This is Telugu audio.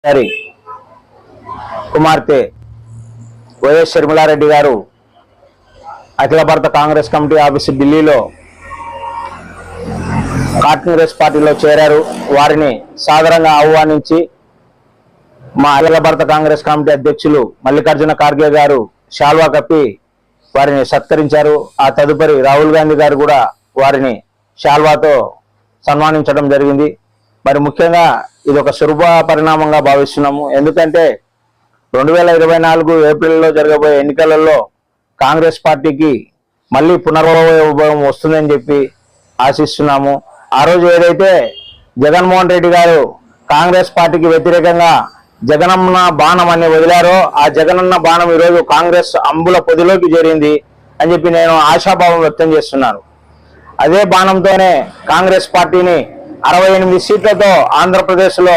గారి కుమార్తె వైఎస్ షర్మిలారెడ్డి గారు అఖిల భారత కాంగ్రెస్ కమిటీ ఆఫీసు ఢిల్లీలో కాంగ్రెస్ పార్టీలో చేరారు. వారిని సాదరంగా ఆహ్వానించి మా అఖిల భారత కాంగ్రెస్ కమిటీ అధ్యక్షులు మల్లికార్జున ఖార్గే గారు శాల్వా కప్పి వారిని సత్కరించారు. ఆ తదుపరి రాహుల్ గాంధీ గారు కూడా వారిని శాల్వాతో సన్మానించడం జరిగింది. మరి ముఖ్యంగా ఇది ఒక శుభ పరిణామంగా భావిస్తున్నాము. ఎందుకంటే 2024 ఏప్రిల్లో జరగబోయే ఎన్నికలలో కాంగ్రెస్ పార్టీకి మళ్ళీ పునర్వైభవం వస్తుందని చెప్పి ఆశిస్తున్నాము. ఆ రోజు ఏదైతే జగన్మోహన్ రెడ్డి గారు కాంగ్రెస్ పార్టీకి వ్యతిరేకంగా జగనన్న బాణం అని వదిలారో ఆ జగనన్న బాణం ఈరోజు కాంగ్రెస్ అంబుల పొదిలోకి చేరింది అని చెప్పి నేను ఆశాభావం వ్యక్తం చేస్తున్నాను. అదే బాణంతోనే కాంగ్రెస్ పార్టీని 68 సీట్లతో ఆంధ్రప్రదేశ్లో